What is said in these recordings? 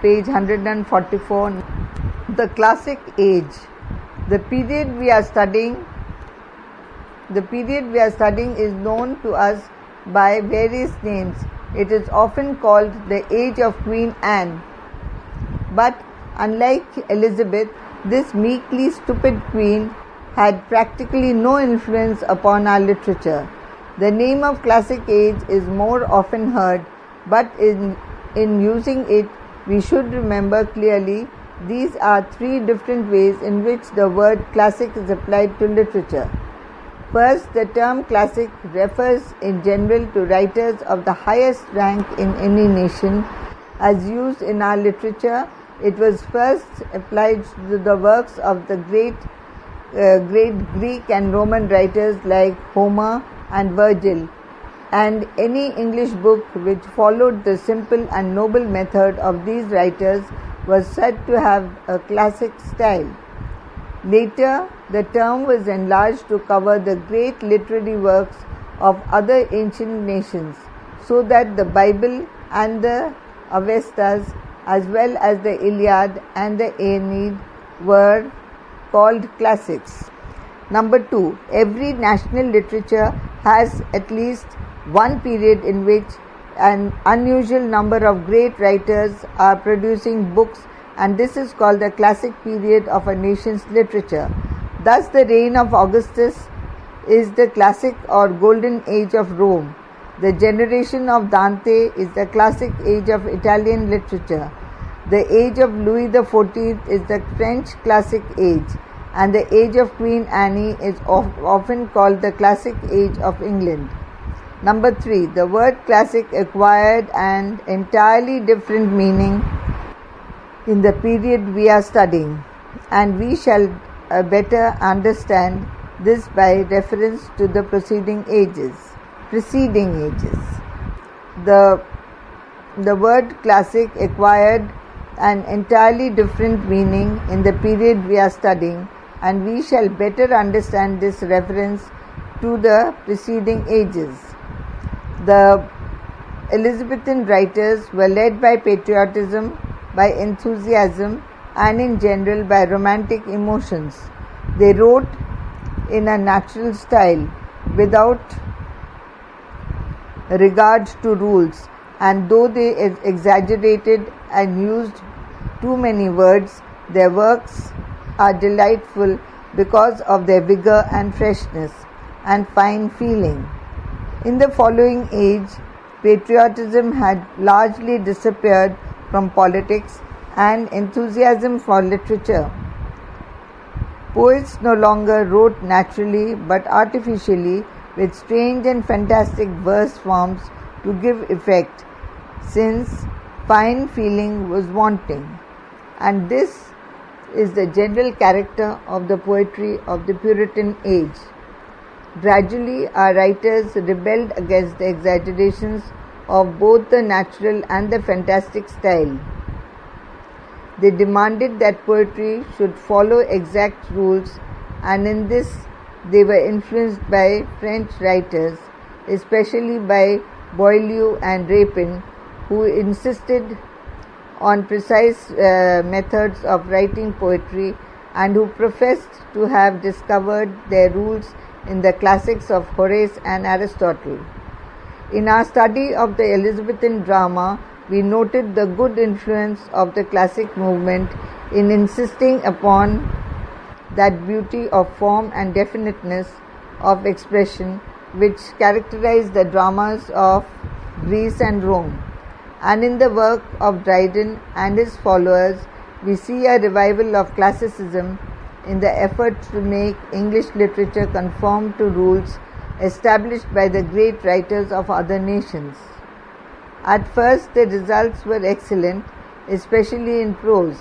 page 144. The Classic Age. The period we are studying is known to us by various names. It is often called the Age of Queen Anne. But unlike Elizabeth, this meekly stupid queen had practically no influence upon our literature. The name of Classic Age is more often heard, but in using it, we should remember clearly these are three different ways in which the word classic is applied to literature. First, the term classic refers in general to writers of the highest rank in any nation. As used in our literature, it was first applied to the works of the great Greek and Roman writers like Homer and Virgil, and any English book which followed the simple and noble method of these writers was said to have a classic style. Later, the term was enlarged to cover the great literary works of other ancient nations, so that the Bible and the Avestas, as well as the Iliad and the Aeneid, were called classics. Number 2. Every national literature has at least one period in which an unusual number of great writers are producing books, and this is called the classic period of a nation's literature. Thus, the reign of Augustus is the classic or golden age of Rome. The generation of Dante is the classic age of Italian literature. The age of Louis XIV is the French classic age, and the age of Queen Anne is often called the classic age of England. Number 3. The word classic acquired an entirely different meaning in the period we are studying, and we shall better understand this by reference to the preceding ages. The word classic acquired an entirely different meaning in the period we are studying, and we shall better understand this reference to the preceding ages. The Elizabethan writers were led by patriotism, by enthusiasm, and in general by romantic emotions. They wrote in a natural style, without regard to rules, and though they exaggerated and used too many words, their works are delightful because of their vigor and freshness and fine feeling. In the following age, patriotism had largely disappeared from politics and enthusiasm for literature. Poets no longer wrote naturally but artificially with strange and fantastic verse forms to give effect, since fine feeling was wanting. And this is the general character of the poetry of the Puritan age. Gradually, our writers rebelled against the exaggerations of both the natural and the fantastic style. They demanded that poetry should follow exact rules, and in this they were influenced by French writers, especially by Boileau and Rapin, who insisted on precise methods of writing poetry and who professed to have discovered their rules in the classics of Horace and Aristotle. In our study of the Elizabethan drama, we noted the good influence of the classic movement in insisting upon that beauty of form and definiteness of expression which characterized the dramas of Greece and Rome. And in the work of Dryden and his followers, we see a revival of classicism in the effort to make English literature conform to rules established by the great writers of other nations. At first, the results were excellent, especially in prose,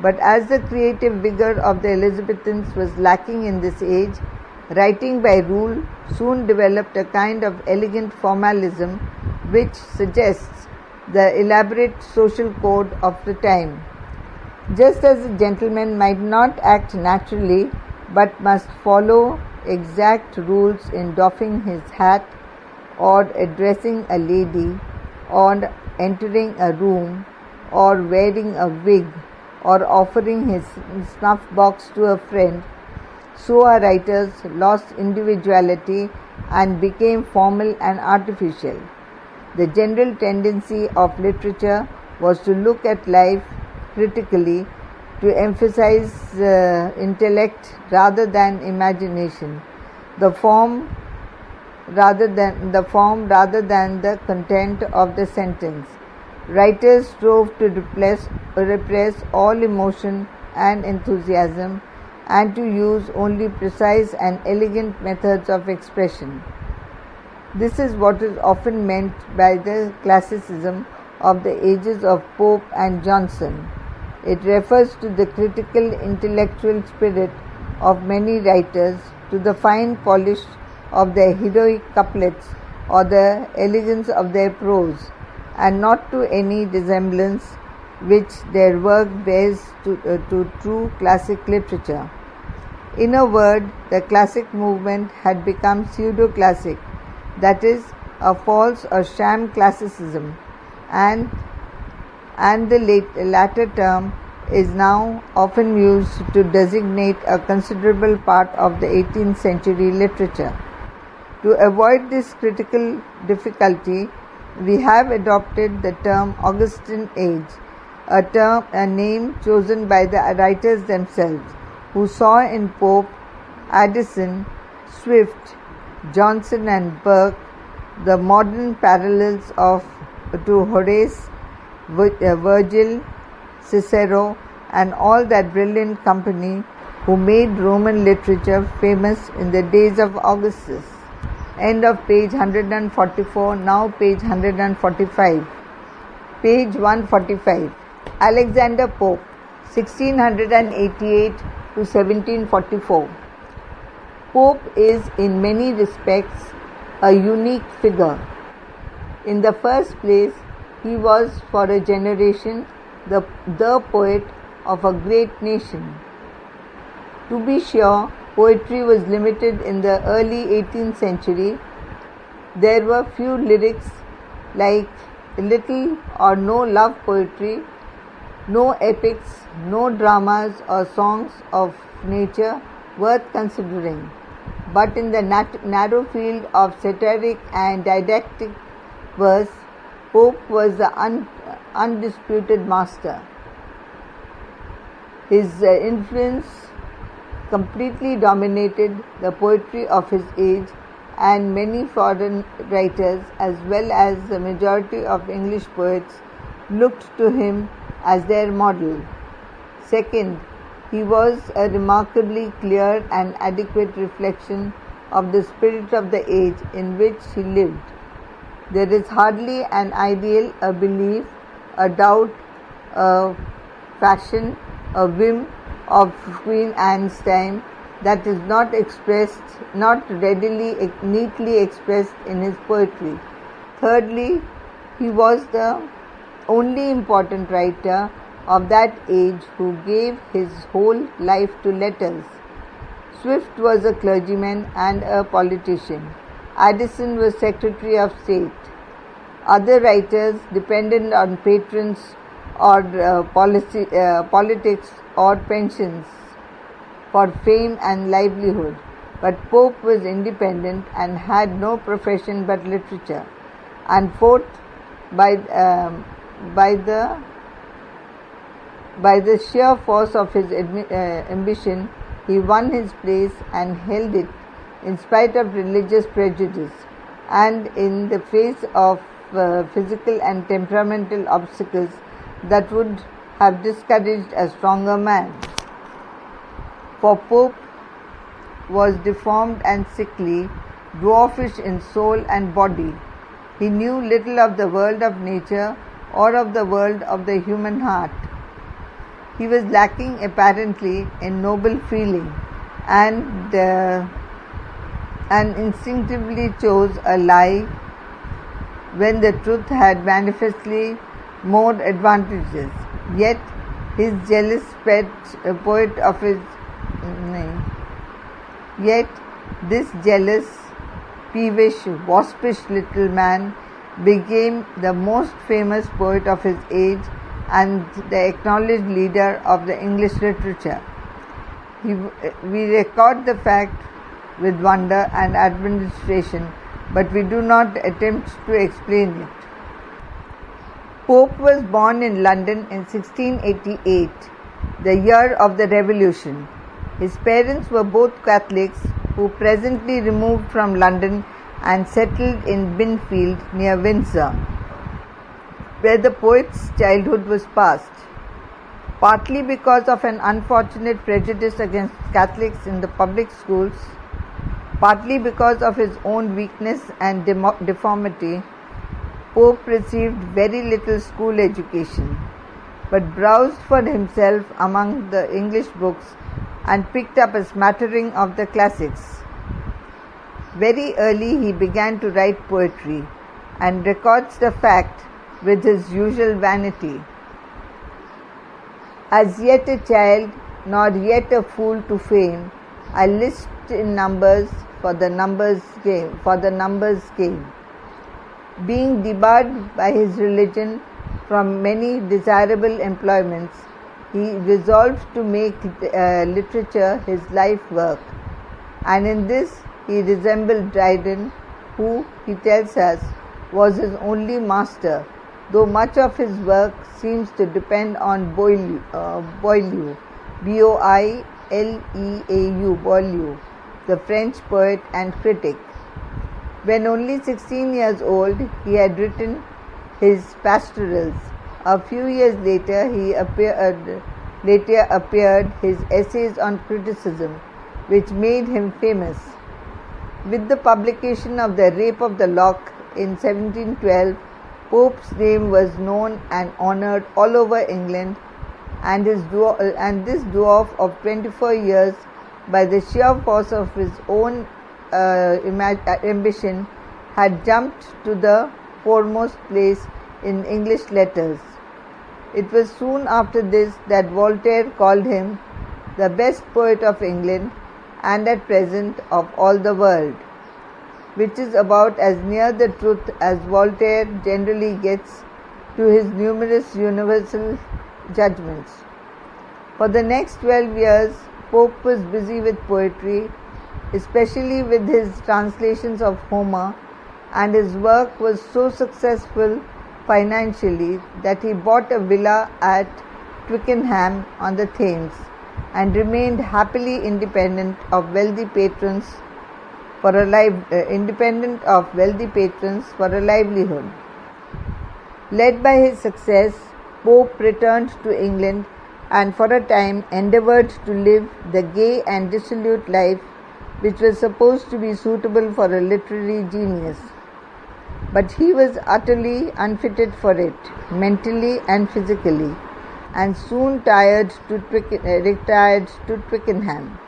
but as the creative vigor of the Elizabethans was lacking in this age, writing by rule soon developed a kind of elegant formalism which suggests the elaborate social code of the time. Just as a gentleman might not act naturally but must follow exact rules in doffing his hat or addressing a lady or entering a room, or wearing a wig, or offering his snuff box to a friend, so our writers lost individuality and became formal and artificial. The general tendency of literature was to look at life critically, to emphasize intellect rather than imagination, the form rather than the content of the sentence. Writers strove to repress all emotion and enthusiasm and to use only precise and elegant methods of expression. This is what is often meant by the classicism of the ages of Pope and Johnson. It refers to the critical intellectual spirit of many writers, to the fine polish of their heroic couplets or the elegance of their prose, and not to any resemblance which their work bears to true classic literature. In a word, the classic movement had become pseudo-classic, that is, a false or sham classicism, and the latter term is now often used to designate a considerable part of the 18th century literature. To avoid this critical difficulty, we have adopted the term Augustan age, a name chosen by the writers themselves, who saw in Pope, Addison, Swift, Johnson and Burke the modern parallels to Horace, Virgil, Cicero, and all that brilliant company who made Roman literature famous in the days of Augustus. End of page 144, now page 145. Page 145. Alexander Pope, 1688 to 1744. Pope is in many respects a unique figure. In the first place, he was for a generation the poet of a great nation. To be sure, poetry was limited in the early 18th century. There were few lyrics, like little or no love poetry, no epics, no dramas or songs of nature worth considering. But in the narrow field of satiric and didactic verse, Pope was the undisputed master. His influence completely dominated the poetry of his age, and many foreign writers, as well as the majority of English poets, looked to him as their model. Second, he was a remarkably clear and adequate reflection of the spirit of the age in which he lived. There is hardly an ideal, a belief, a doubt, a fashion, a whim of Queen Anne's time that is not readily, neatly expressed in his poetry. Thirdly, he was the only important writer of that age who gave his whole life to letters. Swift was a clergyman and a politician. Addison was Secretary of State. Other writers depended on patrons or politics or pensions for fame and livelihood. But Pope was independent and had no profession but literature. And fourth, by the sheer force of his ambition, he won his place and held it in spite of religious prejudice and in the face of physical and temperamental obstacles that would have discouraged a stronger man. For Pope was deformed and sickly, dwarfish in soul and body. He knew little of the world of nature or of the world of the human heart. He was lacking apparently in noble feeling and instinctively chose a lie when the truth had manifestly more advantages. Yet this jealous, peevish, waspish little man became the most famous poet of his age and the acknowledged leader of the English literature. We record the fact with wonder and admiration, but we do not attempt to explain it. Pope was born in London in 1688, the year of the Revolution. His parents were both Catholics, who presently removed from London and settled in Binfield near Windsor, where the poet's childhood was passed. Partly because of an unfortunate prejudice against Catholics in the public schools, partly because of his own weakness and deformity, Pope received very little school education, but browsed for himself among the English books and picked up a smattering of the classics. Very early he began to write poetry, and records the fact with his usual vanity. As yet a child, nor yet a fool to fame, I list in numbers for the numbers game. Being debarred by his religion from many desirable employments, he resolved to make literature his life work, and in this he resembled Dryden, who, he tells us, was his only master, though much of his work seems to depend on Boileau, Boileau, the French poet and critic. When only 16 years old, he had written his pastorals. A few years later, appeared his essays on criticism, which made him famous. With the publication of The Rape of the Lock in 1712, Pope's name was known and honoured all over England, and this dwarf of 24 years, by the sheer force of his own ambition, had jumped to the foremost place in English letters. It was soon after this that Voltaire called him the best poet of England and at present of all the world, which is about as near the truth as Voltaire generally gets to his numerous universal judgments. For the next 12 years, Pope was busy with poetry, especially with his translations of Homer, and his work was so successful financially that he bought a villa at Twickenham on the Thames and remained happily independent of wealthy patrons for a livelihood. Led by his success, Pope returned to England and for a time endeavoured to live the gay and dissolute life which was supposed to be suitable for a literary genius. But he was utterly unfitted for it, mentally and physically, and soon retired to Twickenham.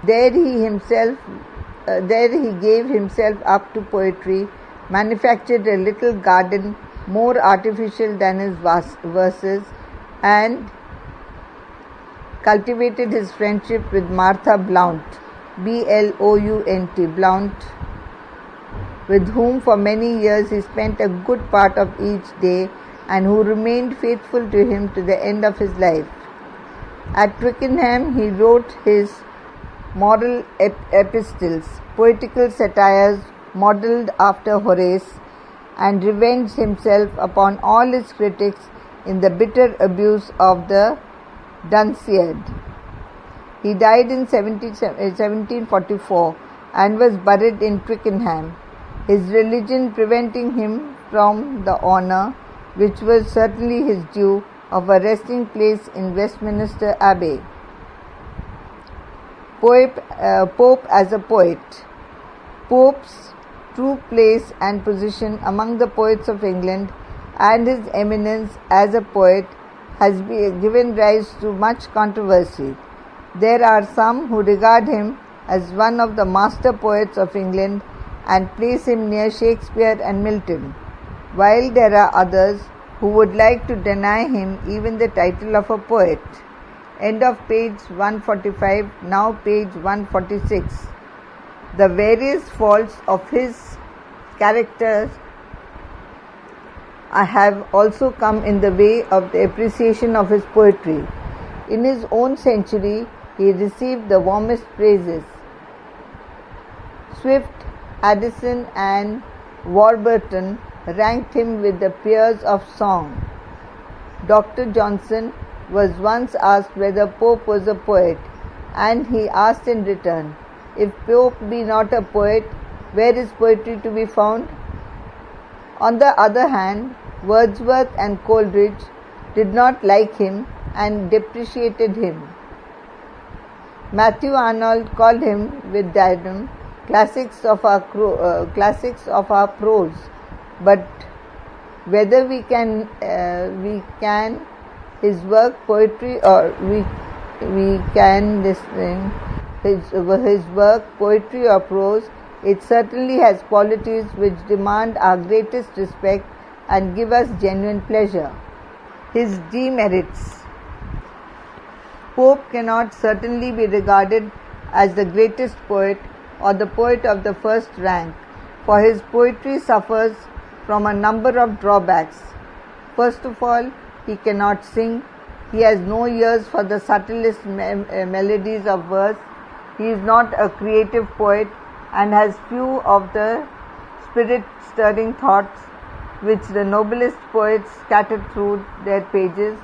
There he gave himself up to poetry, manufactured a little garden more artificial than his verses, and cultivated his friendship with Martha Blount, Blount, with whom for many years he spent a good part of each day and who remained faithful to him to the end of his life. At Twickenham he wrote his moral epistles, poetical satires modelled after Horace, and revenged himself upon all his critics in the bitter abuse of the Dunciad. He died in 1744 and was buried in Twickenham, his religion preventing him from the honour, which was certainly his due, of a resting place in Westminster Abbey. Pope as a poet. Pope's true place and position among the poets of England and his eminence as a poet has given rise to much controversy. There are some who regard him as one of the master poets of England and place him near Shakespeare and Milton, while there are others who would like to deny him even the title of a poet. End of page 145, now page 146. The various faults of his characters I have also come in the way of the appreciation of his poetry. In his own century, he received the warmest praises. Swift, Addison, and Warburton ranked him with the peers of song. Dr. Johnson was once asked whether Pope was a poet, and he asked in return, "If Pope be not a poet, where is poetry to be found?" On the other hand, Wordsworth and Coleridge did not like him and depreciated him. Matthew Arnold called him with Diadem classics of our prose, but whether we can his work poetry or we can listen his work poetry or prose, it certainly has qualities which demand our greatest respect and give us genuine pleasure. His demerits. Pope cannot certainly be regarded as the greatest poet or the poet of the first rank, for his poetry suffers from a number of drawbacks. First of all, he cannot sing. He has no ears for the subtlest melodies of verse. He is not a creative poet and has few of the spirit-stirring thoughts which the noblest poets scatter through their pages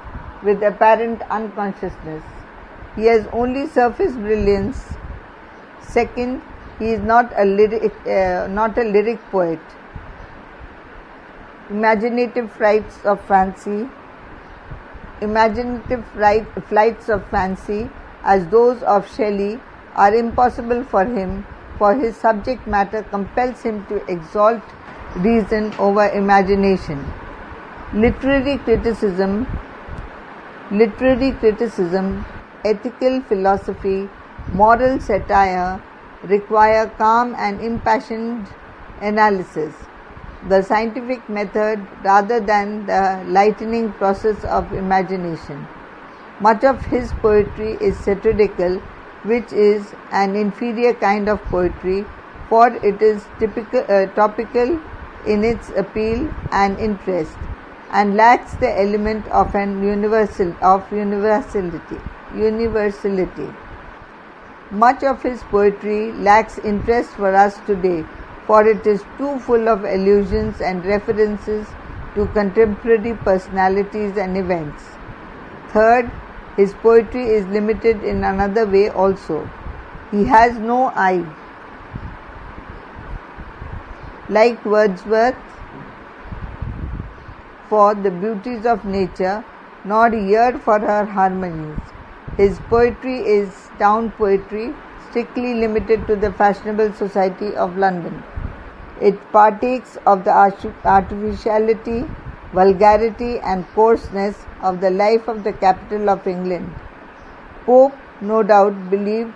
with apparent unconsciousness. He has only surface brilliance. Second, he is not a lyric poet. Imaginative flights of fancy, as those of Shelley, are impossible for him, for his subject matter compels him to exalt reason over imagination. Literary criticism, ethical philosophy, moral satire require calm and impassioned analysis, the scientific method rather than the lightning process of imagination. Much of his poetry is satirical, which is an inferior kind of poetry, for it is topical in its appeal and interest, and lacks the element of universality. Much of his poetry lacks interest for us today, for it is too full of allusions and references to contemporary personalities and events. Third, his poetry is limited in another way also. He has no eye, like Wordsworth, for the beauties of nature, nor ear for her harmonies. His poetry is town poetry, strictly limited to the fashionable society of London. It partakes of the artificiality, vulgarity and coarseness of the life of the capital of England. Pope, no doubt, believed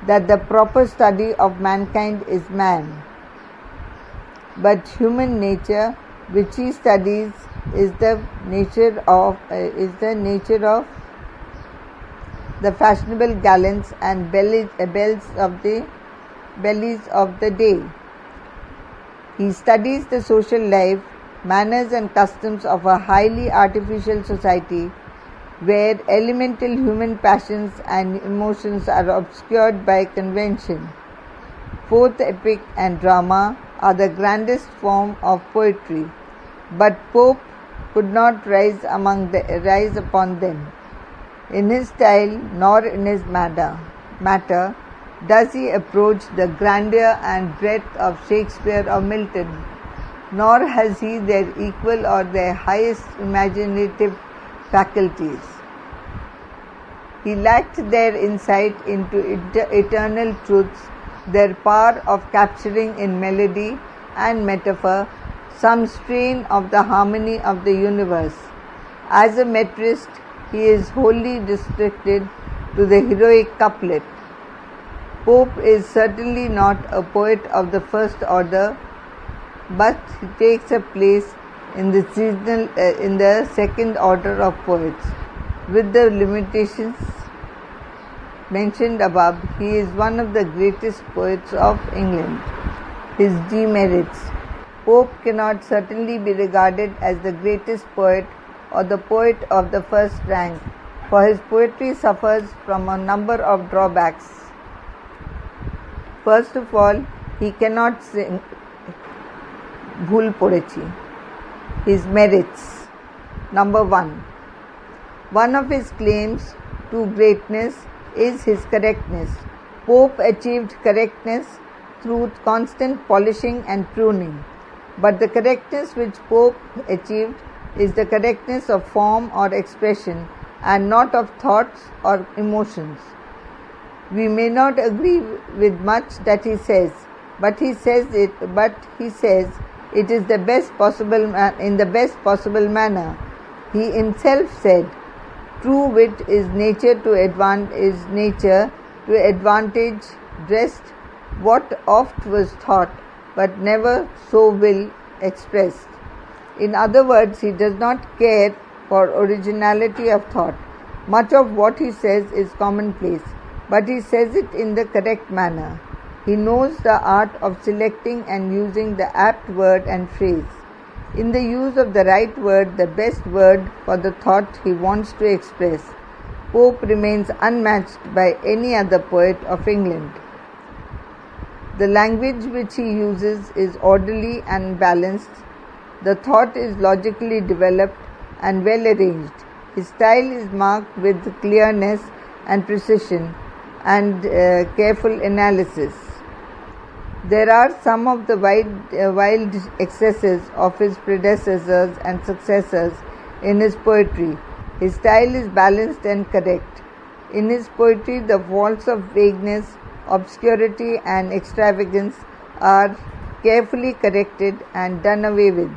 that the proper study of mankind is man, but human nature, which he studies, is the nature of the fashionable gallants and bellies of the day. He studies the social life, manners and customs of a highly artificial society where elemental human passions and emotions are obscured by convention. Fourth, epic and drama are the grandest form of poetry, but Pope could not rise upon them. In his style nor in his matter does he approach the grandeur and breadth of Shakespeare or Milton, nor has he their equal or their highest imaginative faculties. He lacked their insight into eternal truths, their power of capturing in melody and metaphor some strain of the harmony of the universe. As a metrist, he is wholly restricted to the heroic couplet. Pope is certainly not a poet of the first order, but he takes a place in the second order of poets. With the limitations mentioned above, he is one of the greatest poets of England. His demerits. Pope cannot certainly be regarded as the greatest poet or the poet of the first rank, for his poetry suffers from a number of drawbacks. First of all, he cannot sing Bhul Porechi. His merits. Number 1. One of his claims to greatness is his correctness. Pope achieved correctness through constant polishing and pruning. But the correctness which Pope achieved is the correctness of form or expression and not of thoughts or emotions. We may not agree with much that he says, but he says it is the best possible in the best possible manner. He himself said, "True wit is nature to advantage dressed what oft was thought, but never so will expressed." In other words, he does not care for originality of thought. Much of what he says is commonplace, but he says it in the correct manner. He knows the art of selecting and using the apt word and phrase. In the use of the right word, the best word for the thought he wants to express, Pope remains unmatched by any other poet of England. The language which he uses is orderly and balanced. The thought is logically developed and well arranged. His style is marked with clearness and precision and careful analysis. There are some of the wild excesses of his predecessors and successors in his poetry. His style is balanced and correct. In his poetry, the faults of vagueness, obscurity and extravagance are carefully corrected and done away with.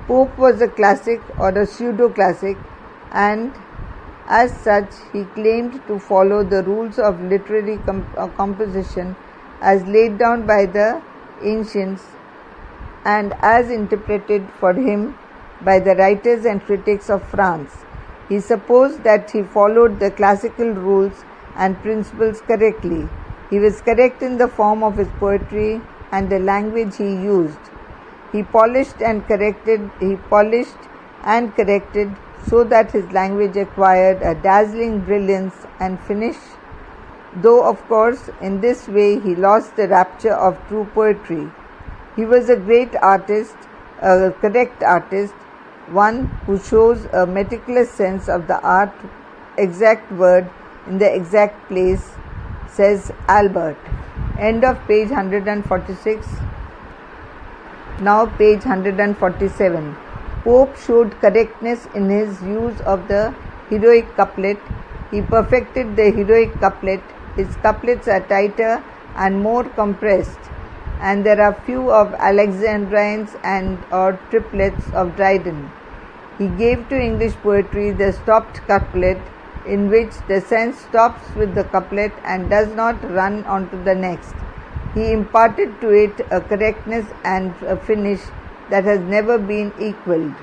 Pope was a classic or a pseudo-classic, and as such he claimed to follow the rules of literary composition as laid down by the ancients and as interpreted for him by the writers and critics of France. He supposed that he followed the classical rules and principles correctly. He was correct in the form of his poetry and the language he used. He polished and corrected so that his language acquired a dazzling brilliance and finish, though of course in this way he lost the rapture of true poetry. He was a great artist, a correct artist, one who shows a meticulous sense of the art, exact word in the exact place, says Albert. End of page 146. Now page 147. Pope showed correctness in his use of the heroic couplet. He perfected the heroic couplet. His couplets are tighter and more compressed, and there are few of Alexandrines and or triplets of Dryden. He gave to English poetry the stopped couplet, in which the sense stops with the couplet and does not run on to the next. He imparted to it a correctness and a finish that has never been equalled.